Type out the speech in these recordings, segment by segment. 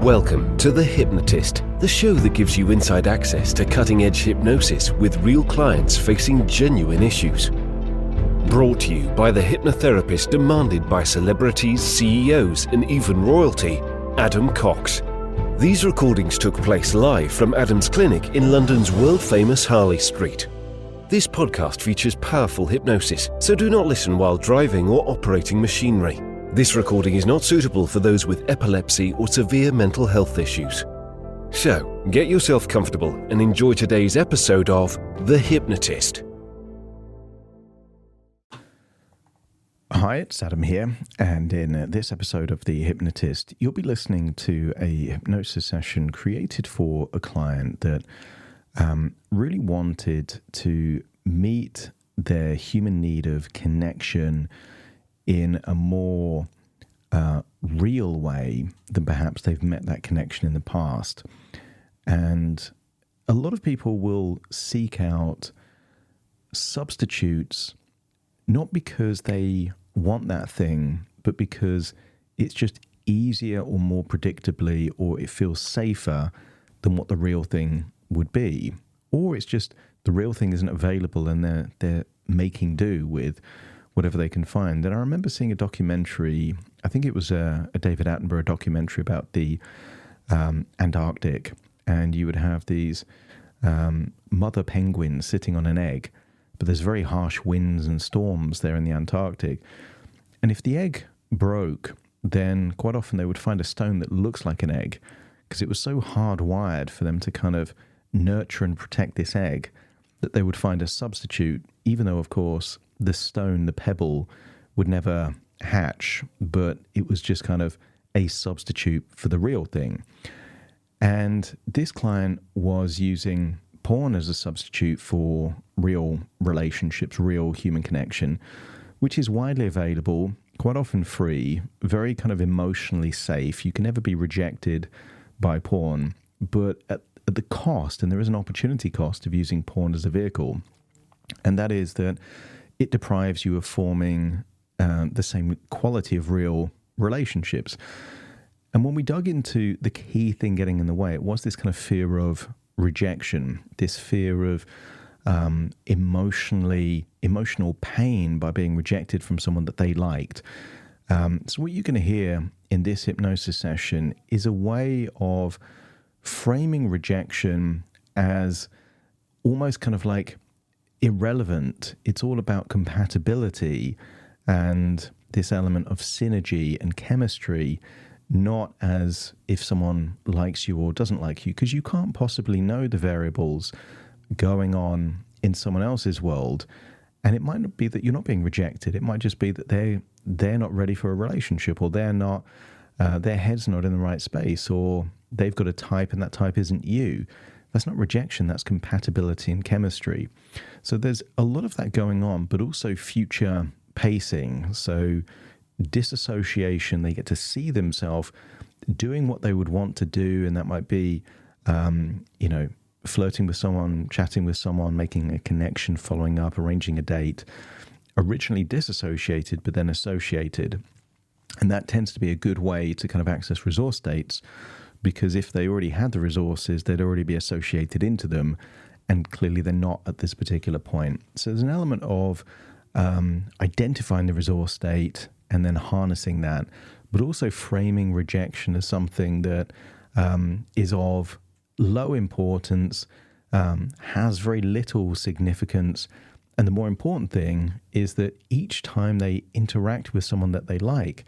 Welcome to The Hypnotist, the show that gives you inside access to cutting-edge hypnosis with real clients facing genuine issues. Brought to you by the hypnotherapist demanded by celebrities, CEOs, and even royalty, Adam Cox. These recordings took place live from Adam's clinic in London's world-famous Harley Street. This podcast features powerful hypnosis, so do not listen while driving or operating machinery. This recording is not suitable for those with epilepsy or severe mental health issues. So, get yourself comfortable and enjoy today's episode of The Hypnotist. Hi, it's Adam here, and in this episode of The Hypnotist, you'll be listening to a hypnosis session created for a client that really wanted to meet their human need of connection in a more real way than perhaps they've met that connection in the past. And a lot of people will seek out substitutes, not because they want that thing, but because it's just easier or more predictably, or it feels safer than what the real thing would be. Or it's just the real thing isn't available and they're making do with whatever they can find. And I remember seeing a documentary, I think it was a David Attenborough documentary about the Antarctic, and you would have these mother penguins sitting on an egg, but there's very harsh winds and storms there in the Antarctic. And if the egg broke, then quite often they would find a stone that looks like an egg, because it was so hardwired for them to kind of nurture and protect this egg that they would find a substitute, even though, of course, the stone, the pebble, would never hatch, but it was just kind of a substitute for the real thing. And this client was using porn as a substitute for real relationships, real human connection, which is widely available, quite often free, very kind of emotionally safe. You can never be rejected by porn, but at the cost, and there is an opportunity cost of using porn as a vehicle, and that is that it deprives you of forming the same quality of real relationships. And when we dug into the key thing getting in the way, it was this kind of fear of rejection, this fear of emotional pain by being rejected from someone that they liked. So what you're going to hear in this hypnosis session is a way of framing rejection as almost kind of like irrelevant. It's all about compatibility and this element of synergy and chemistry, not as if someone likes you or doesn't like you, because you can't possibly know the variables going on in someone else's world. And it might not be that you're not being rejected. It might just be that they're not ready for a relationship, or they're not, their head's not in the right space, or they've got a type and that type isn't you. That's not rejection, that's compatibility and chemistry. So there's a lot of that going on, but also future pacing. So disassociation, they get to see themselves doing what they would want to do, and that might be, flirting with someone, chatting with someone, making a connection, following up, arranging a date. Originally disassociated, but then associated. And that tends to be a good way to kind of access resource states, because if they already had the resources, they'd already be associated into them, and clearly they're not at this particular point. So there's an element of identifying the resource state and then harnessing that, but also framing rejection as something that is of low importance, has very little significance. And the more important thing is that each time they interact with someone that they like,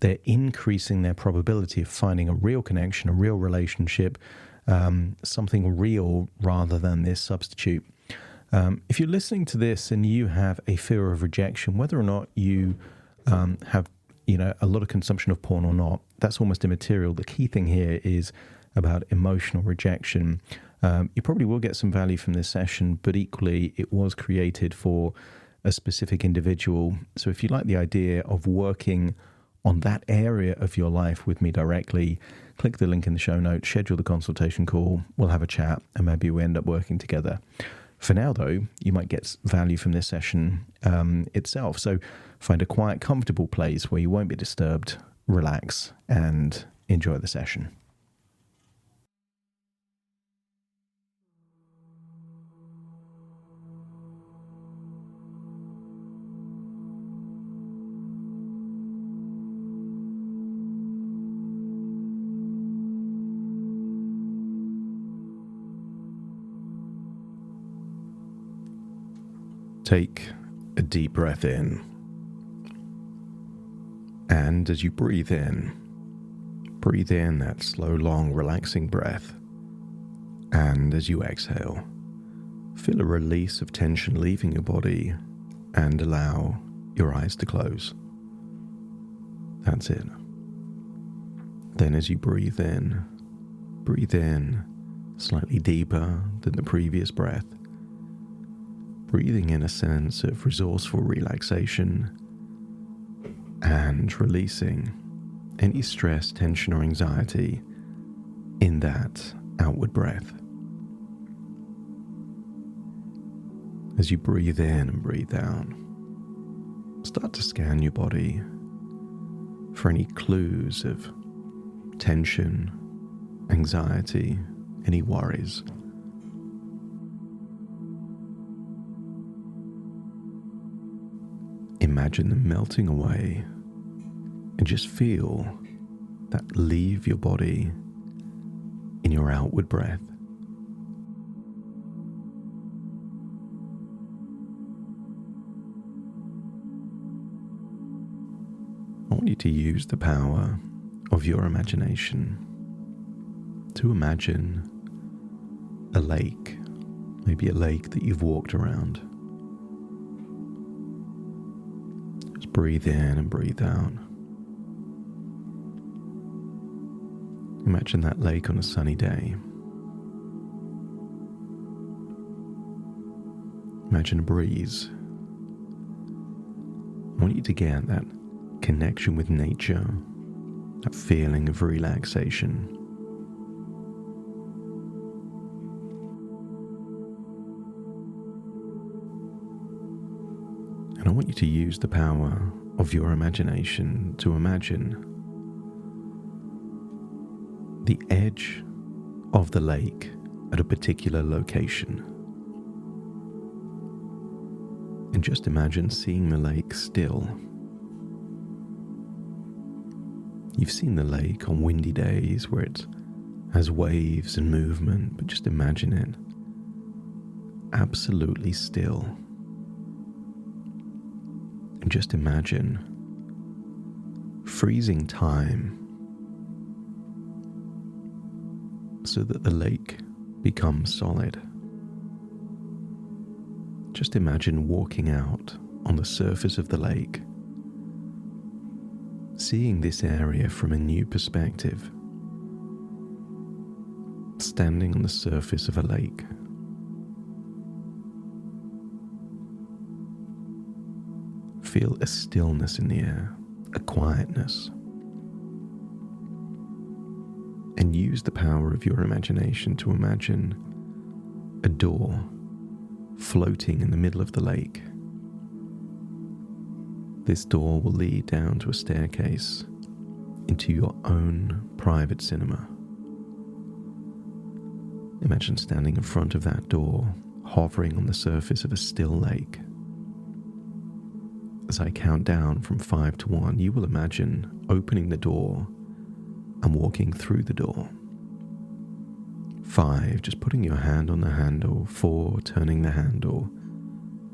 they're increasing their probability of finding a real connection, a real relationship, something real rather than this substitute. If you're listening to this and you have a fear of rejection, whether or not you have a lot of consumption of porn or not, that's almost immaterial. The key thing here is about emotional rejection. You probably will get some value from this session, but equally it was created for a specific individual. So if you like the idea of working on that area of your life with me directly, click the link in the show notes, schedule the consultation call, we'll have a chat, and maybe we end up working together. For now, though, you might get value from this session itself. So find a quiet, comfortable place where you won't be disturbed, relax, and enjoy the session. take a deep breath in. And as you breathe in that slow, long, relaxing breath. And as you exhale, feel a release of tension leaving your body and allow your eyes to close. That's it. Then as you breathe in slightly deeper than the previous breath, breathing in a sense of resourceful relaxation and releasing any stress, tension, or anxiety in that outward breath. As you breathe in and breathe out, start to scan your body for any clues of tension, anxiety, any worries. Imagine them melting away and just feel that leave your body in your outward breath. I want you to use the power of your imagination to imagine a lake, maybe a lake that you've walked around. Just breathe in and breathe out. Imagine that lake on a sunny day. Imagine a breeze. I want you to get that connection with nature, that feeling of relaxation. And I want you to use the power of your imagination to imagine the edge of the lake at a particular location. And just imagine seeing the lake still. You've seen the lake on windy days where it has waves and movement, but just imagine it absolutely still. And just imagine freezing time so that the lake becomes solid. Just imagine walking out on the surface of the lake, seeing this area from a new perspective, standing on the surface of a lake. Feel a stillness in the air, a quietness. And use the power of your imagination to imagine a door floating in the middle of the lake. This door will lead down to a staircase into your own private cinema. Imagine standing in front of that door, hovering on the surface of a still lake. As I count down from 5 to 1, you will imagine opening the door and walking through the door. 5, just putting your hand on the handle. 4, turning the handle.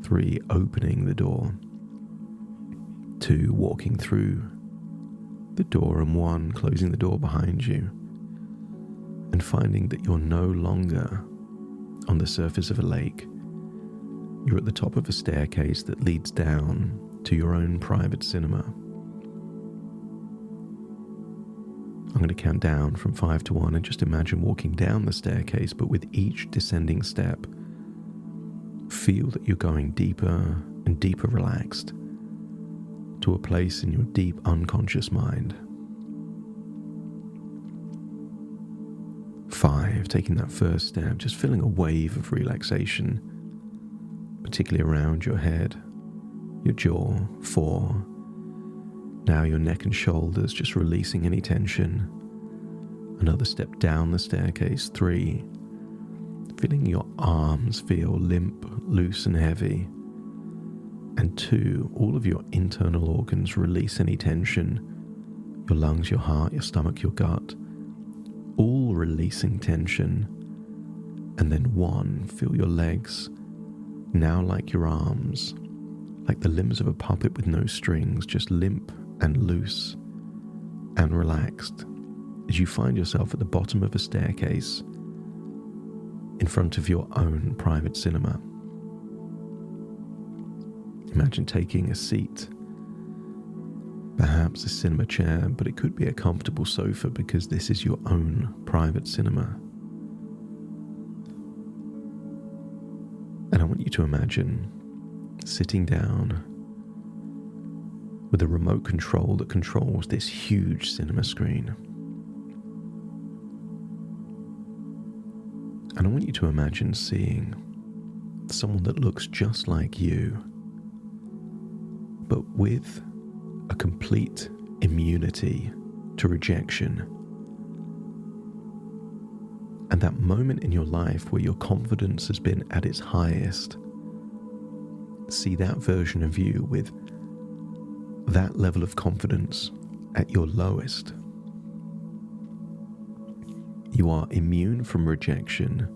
3, opening the door. 2, walking through the door, and 1, closing the door behind you, and finding that you're no longer on the surface of a lake. You're at the top of a staircase that leads down to your own private cinema. I'm going to count down from 5 to 1 and just imagine walking down the staircase, but with each descending step, feel that you're going deeper and deeper relaxed to a place in your deep unconscious mind. 5, taking that first step, just feeling a wave of relaxation, particularly around your head, your jaw. 4, now your neck and shoulders, just releasing any tension. Another step down the staircase. 3, feeling your arms feel limp, loose and heavy. And 2, all of your internal organs release any tension. Your lungs, your heart, your stomach, your gut, all releasing tension. And then 1, feel your legs Now, like your arms, like the limbs of a puppet with no strings, just limp and loose and relaxed, as you find yourself at the bottom of a staircase in front of your own private cinema. Imagine taking a seat, perhaps a cinema chair, but it could be a comfortable sofa because this is your own private cinema. And I want you to imagine sitting down with a remote control that controls this huge cinema screen. And I want you to imagine seeing someone that looks just like you, but with a complete immunity to rejection. And that moment in your life where your confidence has been at its highest, see that version of you with that level of confidence at your lowest. You are immune from rejection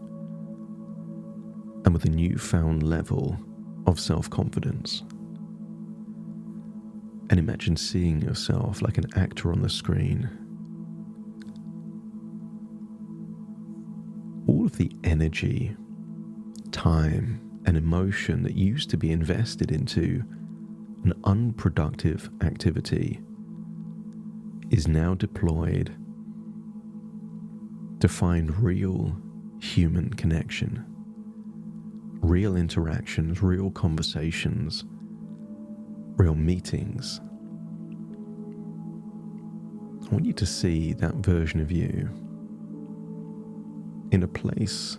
and with a newfound level of self-confidence. And imagine seeing yourself like an actor on the screen. All of the energy, time, and emotion that used to be invested into an unproductive activity is now deployed to find real human connection, real interactions, real conversations, real meetings. I want you to see that version of you in a place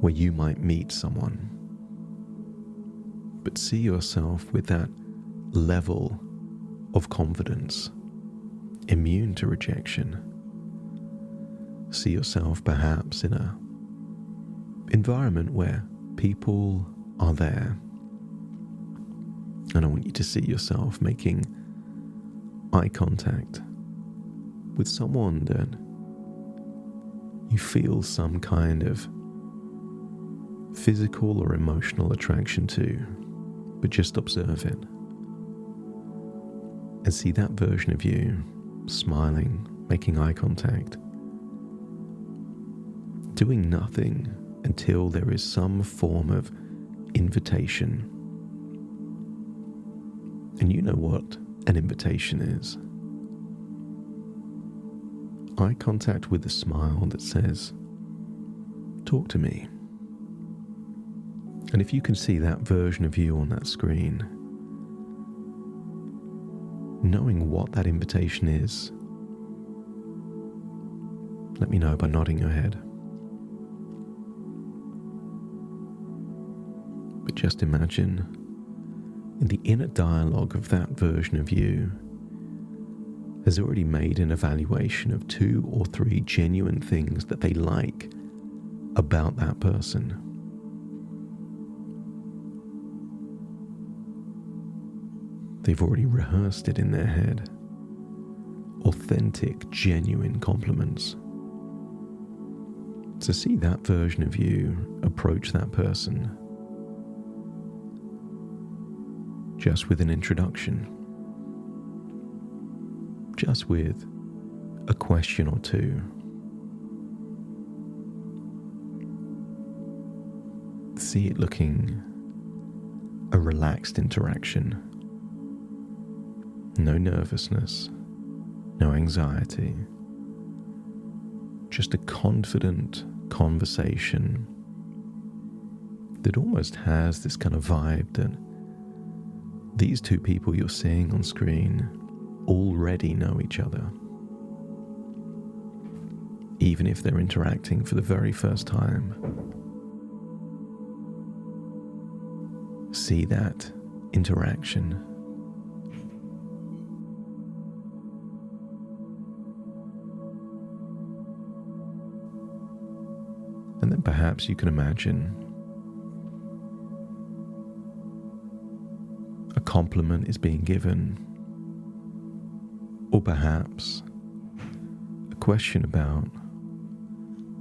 where you might meet someone, but see yourself with that level of confidence, immune to rejection. See yourself perhaps in a environment where people are there. And I want you to see yourself making eye contact with someone that you feel some kind of physical or emotional attraction to, but just observe it. And see that version of you smiling, making eye contact, doing nothing until there is some form of invitation. And you know what an invitation is. Eye contact with a smile that says, "Talk to me." And if you can see that version of you on that screen, knowing what that invitation is, let me know by nodding your head. But just imagine in the inner dialogue of that version of you has already made an evaluation of 2 or 3 genuine things that they like about that person. They've already rehearsed it in their head. Authentic, genuine compliments. To see that version of you approach that person just with an introduction, just with a question or two. See it looking a relaxed interaction. No nervousness, no anxiety, just a confident conversation that almost has this kind of vibe that these 2 people you're seeing on screen already know each other, even if they're interacting for the very first time. See that interaction. And then perhaps you can imagine a compliment is being given, or perhaps a question about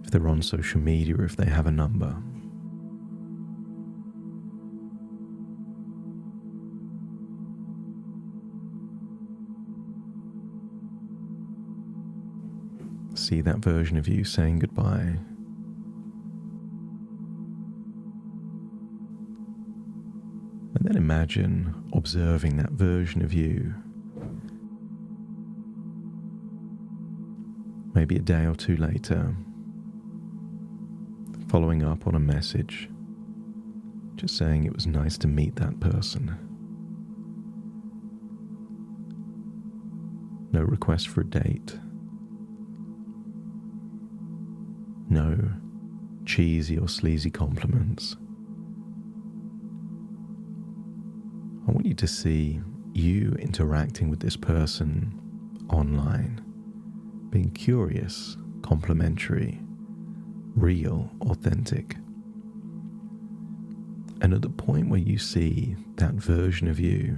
if they're on social media or if they have a number. See that version of you saying goodbye. And then imagine observing that version of you maybe a day or two later, following up on a message, just saying it was nice to meet that person. No request for a date. No cheesy or sleazy compliments. I want you to see you interacting with this person online, being curious, complimentary, real, authentic. And at the point where you see that version of you,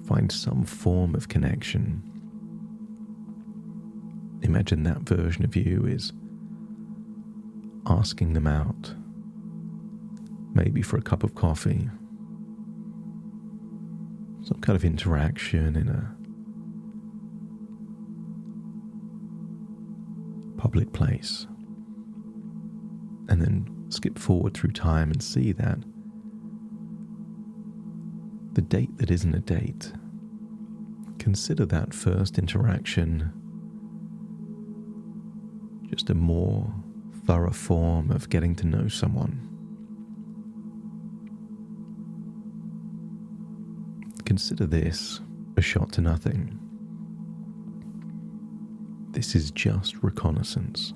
find some form of connection. Imagine that version of you is asking them out, maybe for a cup of coffee, some kind of interaction in a public place, and then skip forward through time and see that the date that isn't a date, consider that first interaction just a more thorough form of getting to know someone. Consider this a shot to nothing. This is just reconnaissance.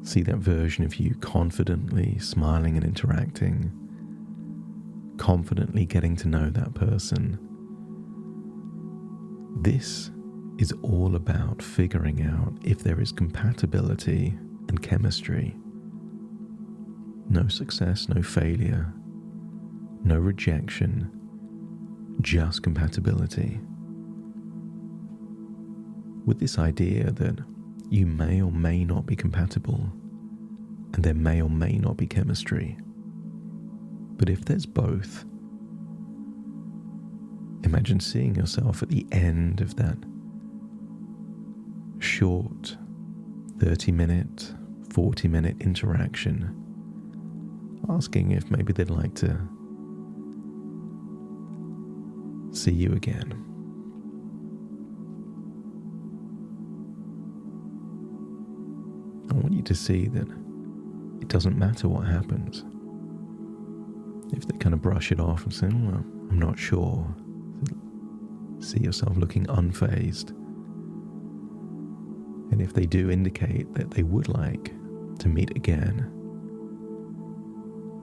See that version of you confidently smiling and interacting, confidently getting to know that person. This is all about figuring out if there is compatibility and chemistry. No success, no failure, no rejection, just compatibility. With this idea that you may or may not be compatible, and there may or may not be chemistry. But if there's both, imagine seeing yourself at the end of that short 30-minute, 40-minute interaction, asking if maybe they'd like to see you again. I want you to see that it doesn't matter what happens. If they kind of brush it off and say, well, I'm not sure, see yourself looking unfazed. And if they do indicate that they would like to meet again,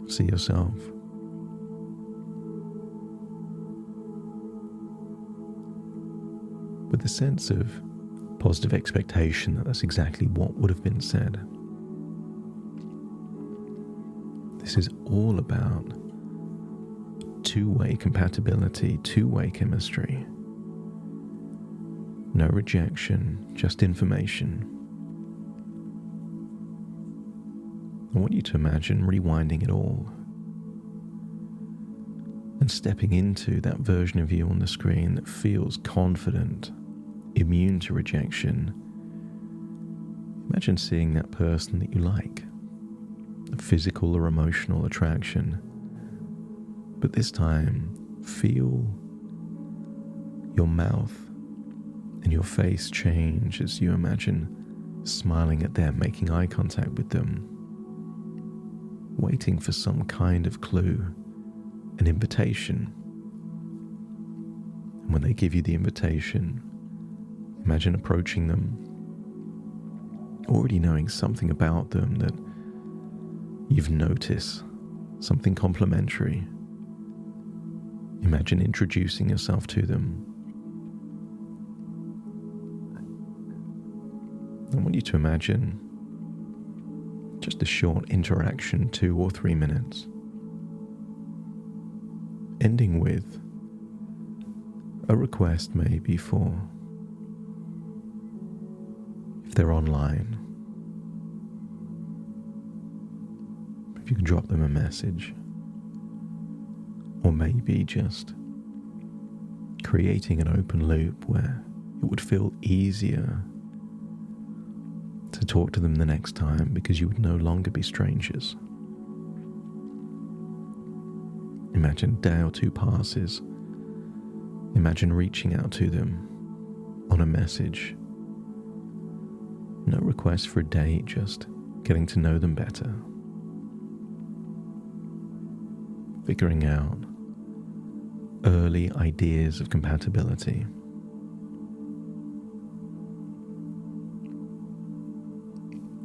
see yourself with a sense of positive expectation that that's exactly what would have been said. This is all about two-way compatibility, two-way chemistry. No rejection, just information. I want you to imagine rewinding it all and stepping into that version of you on the screen that feels confident, immune to rejection. Imagine seeing that person that you like, a physical or emotional attraction. But this time, feel your mouth and your face change as you imagine smiling at them, making eye contact with them, waiting for some kind of clue, an invitation. And when they give you the invitation, imagine approaching them, already knowing something about them that you've noticed, something complimentary. Imagine introducing yourself to them. I want you to imagine just a short interaction, 2 or 3 minutes, ending with a request maybe for, if they're online, if you can drop them a message, or maybe just creating an open loop where it would feel easier to talk to them the next time, because you would no longer be strangers. Imagine a day or two passes. Imagine reaching out to them on a message. No request for a date, just getting to know them better. Figuring out early ideas of compatibility.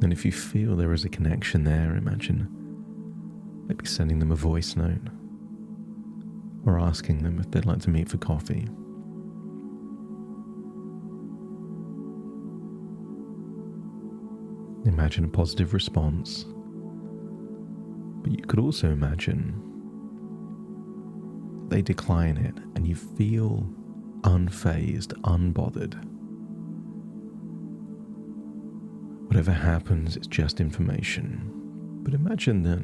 And if you feel there is a connection there, imagine maybe sending them a voice note or asking them if they'd like to meet for coffee. Imagine a positive response, but you could also imagine they decline it and you feel unfazed, unbothered. Whatever happens, it's just information. But imagine that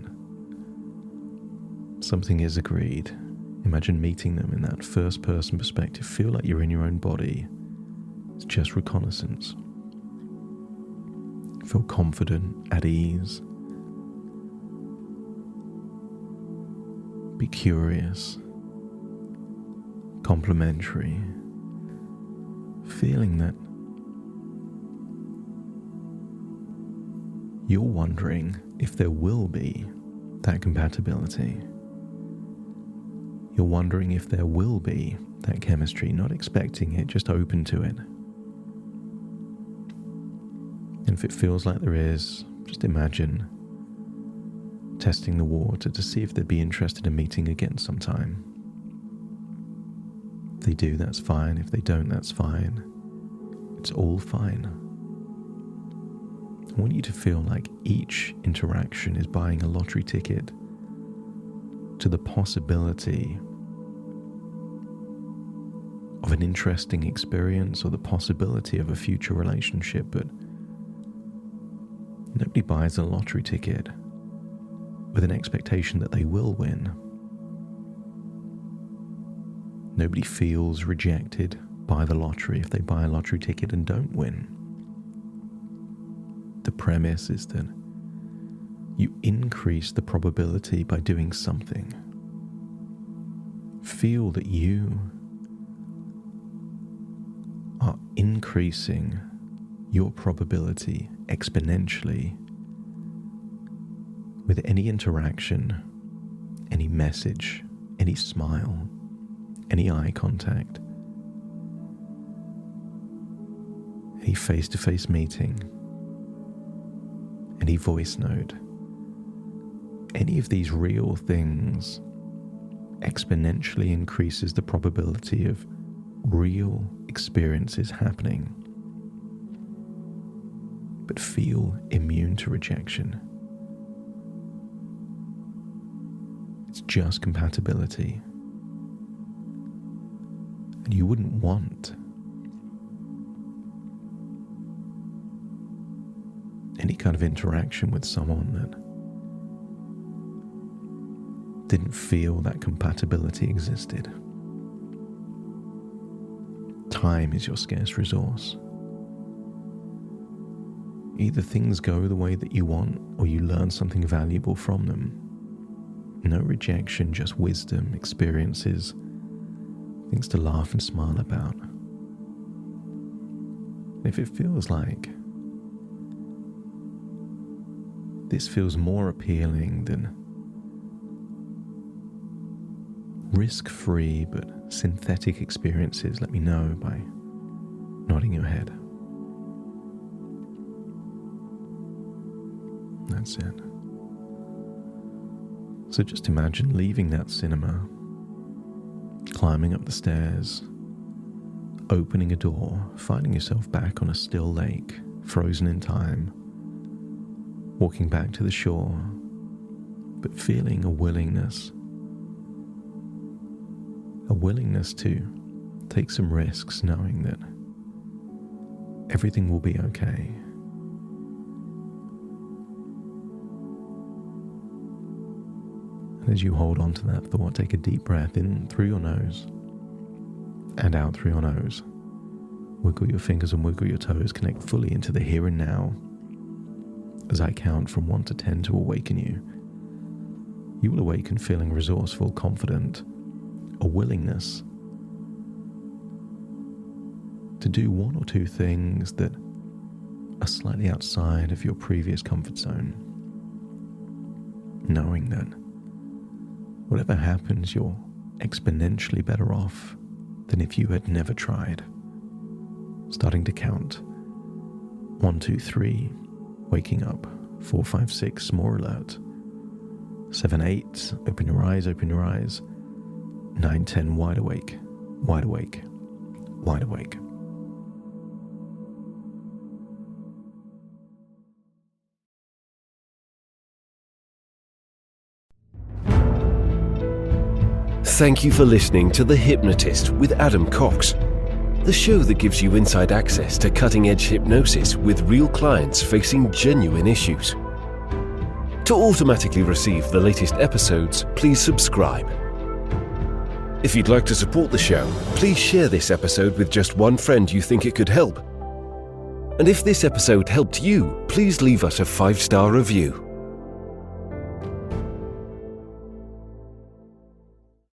something is agreed. Imagine meeting them in that first-person perspective. Feel like you're in your own body. It's just reconnaissance. Feel confident, at ease. Be curious. Complimentary. Feeling that you're wondering if there will be that compatibility. You're wondering if there will be that chemistry, not expecting it, just open to it. And if it feels like there is, just imagine testing the water to see if they'd be interested in meeting again sometime. If they do, that's fine. If they don't, that's fine. It's all fine. I want you to feel like each interaction is buying a lottery ticket to the possibility of an interesting experience or the possibility of a future relationship, but nobody buys a lottery ticket with an expectation that they will win. Nobody feels rejected by the lottery if they buy a lottery ticket and don't win. The premise is that you increase the probability by doing something. Feel that you are increasing your probability exponentially with any interaction, any message, any smile, any eye contact, any face-to-face meeting, any voice note. Any of these real things exponentially increases the probability of real experiences happening. But feel immune to rejection. It's just compatibility. And you wouldn't want any kind of interaction with someone that didn't feel that compatibility existed. Time is your scarce resource. Either things go the way that you want or you learn something valuable from them. No rejection, just wisdom, experiences, things to laugh and smile about. And if it feels like this feels more appealing than risk-free but synthetic experiences, let me know by nodding your head. That's it. So just imagine leaving that cinema, climbing up the stairs, opening a door, finding yourself back on a still lake, frozen in time, walking back to the shore, but feeling a willingness to take some risks, knowing that everything will be okay. And as you hold on to that thought, take a deep breath in through your nose and out through your nose. Wiggle your fingers and wiggle your toes, connect fully into the here and now. as I count from 1 to 10 to awaken you. You will awaken feeling resourceful, confident, a willingness to do one or two things that are slightly outside of your previous comfort zone, knowing that whatever happens, you're exponentially better off than if you had never tried. Starting to count. 1, 2, 3, waking up. 4, 5, 6, more alert. 7, 8, open your eyes, open your eyes. 9, 10, wide awake, wide awake, wide awake. Thank you for listening to The Hypnotist with Adam Cox, the show that gives you inside access to cutting-edge hypnosis with real clients facing genuine issues. To automatically receive the latest episodes, please subscribe. If you'd like to support the show, please share this episode with just one friend you think it could help. And if this episode helped you, please leave us a 5-star review.